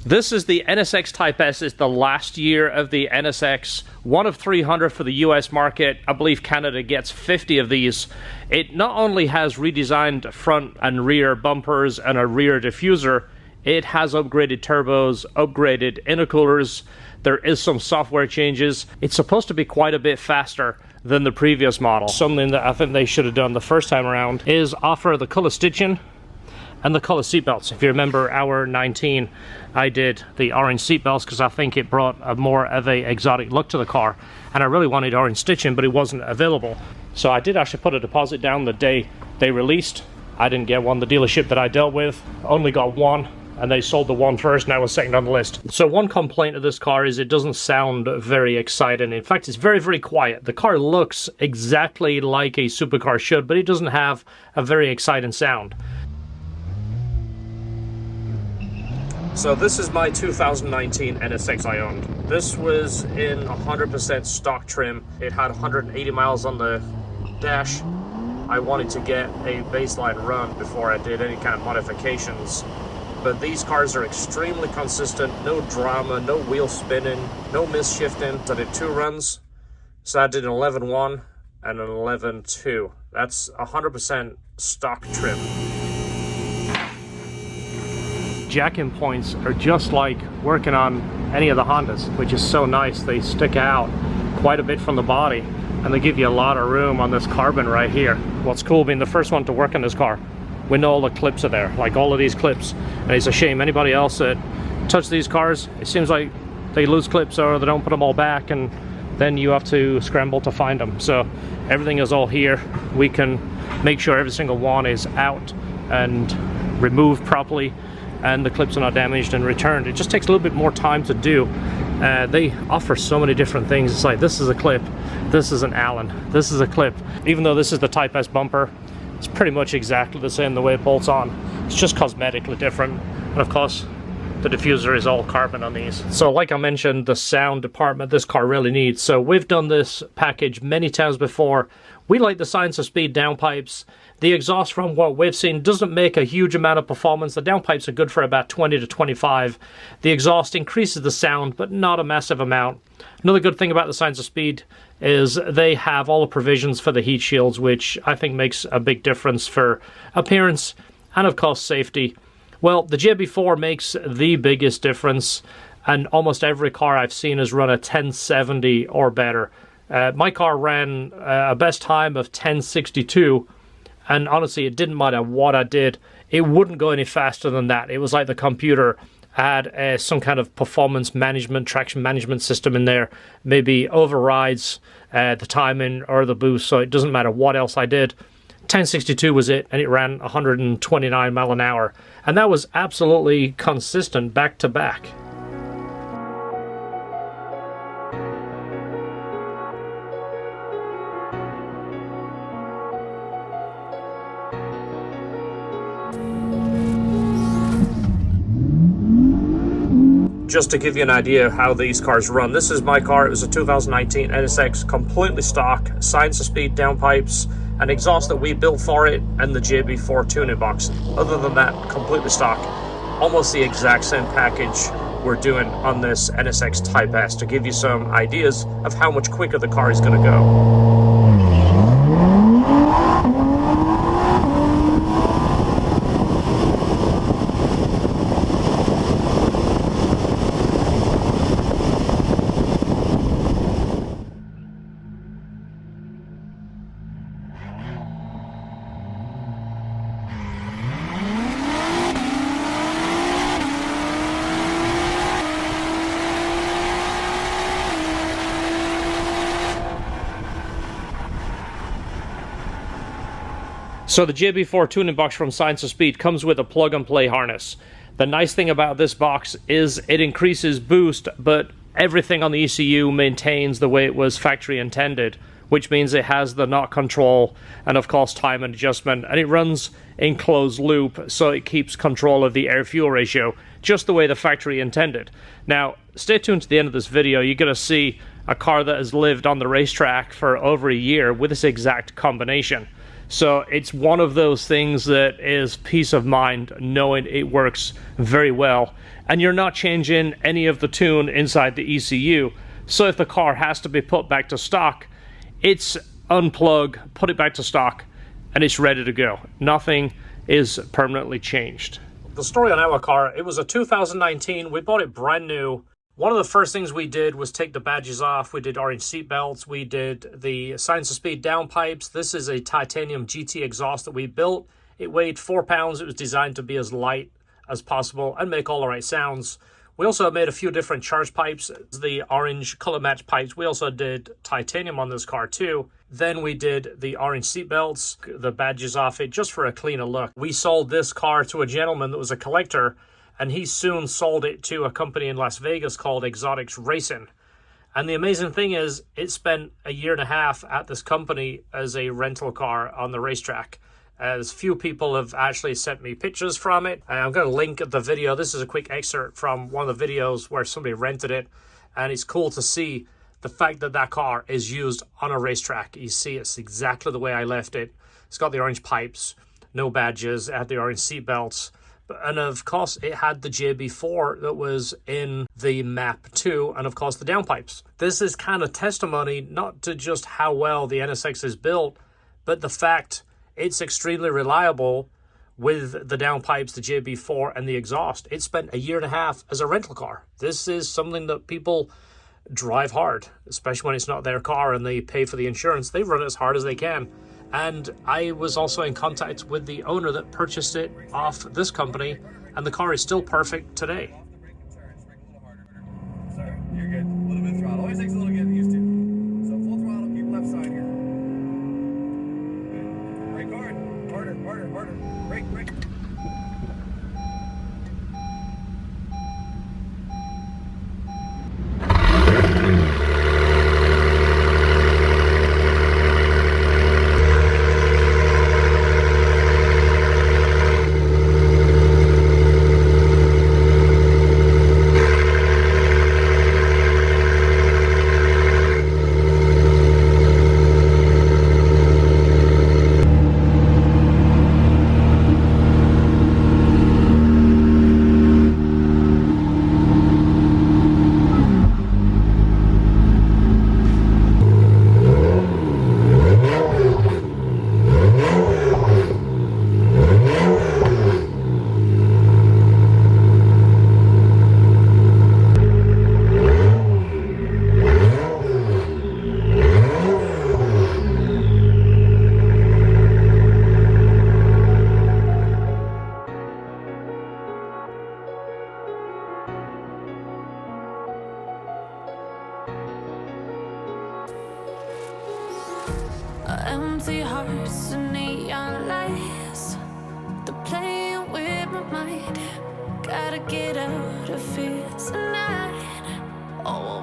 This is the NSX Type S. It's the last year of the NSX, one of 300 for the US market. I believe Canada gets 50 of these. It not only has redesigned front and rear bumpers and a rear diffuser, it has upgraded turbos, upgraded intercoolers. There is some software changes. It's supposed to be quite a bit faster than the previous model. Something that I think they should have done the first time around is offer the color stitching and the color seatbelts. If you remember our 19, I did the orange seatbelts because I think it brought a more of a exotic look to the car, and I really wanted orange stitching, but it wasn't available. So I did actually put a deposit down the day they released. I didn't get one. The dealership that I dealt with only got one, and they sold the one first, and I was second on the list. So one complaint of this car is it doesn't sound very exciting. In fact, it's very, very quiet. The car looks exactly like a supercar should, but it doesn't have a very exciting sound. So this is my 2019 NSX I owned. This was in 100% stock trim. It had 180 miles on the dash. I wanted to get a baseline run before I did any kind of modifications. But these cars are extremely consistent, no drama, no wheel spinning, no misshifting. So I did 2 runs. So I did an 11.1 and an 11.2. That's 100% stock trim. Jacking points are just like working on any of the Hondas, which is so nice. They stick out quite a bit from the body, and they give you a lot of room on this carbon right here. What's cool being the first one to work on this car, we know all the clips are there, like all of these clips, and it's a shame anybody else that touch these cars, it seems like they lose clips or they don't put them all back, and then you have to scramble to find them. So everything is all here. We can make sure every single one is out and removed properly, and the clips are not damaged and returned. It just takes a little bit more time to do. They offer so many different things. It's like, this is a clip, this is an Allen, this is a clip. Even though this is the Type S bumper, it's pretty much exactly the same the way it bolts on. It's just cosmetically different. And of course, the diffuser is all carbon on these. So like I mentioned, the sound department this car really needs. So we've done this package many times before. We like the Science of Speed downpipes. The exhaust, from what we've seen, doesn't make a huge amount of performance. The downpipes are good for about 20 to 25. The exhaust increases the sound, but not a massive amount. Another good thing about the Science of Speed is they have all the provisions for the heat shields, which I think makes a big difference for appearance and, of course, safety. Well, the JB4 makes the biggest difference, and almost every car I've seen has run a 1070 or better. My car ran a best time of 1062, and honestly, it didn't matter what I did. It wouldn't go any faster than that. It was like the computer had some kind of performance management, traction management system in there, maybe overrides the timing or the boost, so it doesn't matter what else I did. 1062 was it, and it ran 129 mile an hour, and that was absolutely consistent back to back. Just to give you an idea of how these cars run, this is my car. It was a 2019 NSX, completely stock, Science of Speed downpipes, an exhaust that we built for it, and the JB4 tuning box. Other than that, completely stock. Almost the exact same package we're doing on this NSX Type S, to give you some ideas of how much quicker the car is going to go. So the JB4 tuning box from Science of Speed comes with a plug-and-play harness. The nice thing about this box is it increases boost, but everything on the ECU maintains the way it was factory intended, which means it has the knock control and, of course, time and adjustment, and it runs in closed loop, so it keeps control of the air-fuel ratio, just the way the factory intended. Now, stay tuned to the end of this video. You're going to see a car that has lived on the racetrack for over a year with this exact combination. So it's one of those things that is peace of mind, knowing it works very well. and you're not changing any of the tune inside the ECU. So if the car has to be put back to stock, it's unplug, put it back to stock, and it's ready to go. Nothing is permanently changed. The story on our car, it was a 2019. We bought it brand new. One of the first things we did was take the badges off. We did orange seat belts. We did the signs of speed downpipes. This is a titanium GT exhaust that we built. It weighed 4 pounds. It was designed to be as light as possible and make all the right sounds. We also made a few different charge pipes, the orange color match pipes. We also did titanium on this car too. Then we did the orange seat belts, the badges off it, just for a cleaner look. We sold this car to a gentleman that was a collector, and he soon sold it to a company in Las Vegas called Exotics Racing. And the amazing thing is, it spent a year and a half at this company as a rental car on the racetrack. As few people have actually sent me pictures from it. And I'm going to link the video. This is a quick excerpt from one of the videos where somebody rented it. And it's cool to see the fact that that car is used on a racetrack. You see it's exactly the way I left it. It's got the orange pipes, no badges, it had the orange seat belts. And of course, it had the JB4 that was in the map too. And of course, the downpipes. This is kind of testimony, not to just how well the NSX is built, but the fact it's extremely reliable with the downpipes, the JB4, and the exhaust. It spent a year and a half as a rental car. This is something that people drive hard, especially when it's not their car and they pay for the insurance. They run it as hard as they can. And I was also in contact with the owner that purchased it off this company, and the car is still perfect today. Sorry, you're good. A little bit of throttle. Always takes a little getting used to. So full throttle, keep left side here. Brake hard. Harder, harder, harder. Brake, brake. Empty hearts and neon lights, they're playing with my mind. Gotta get out of here tonight. Oh,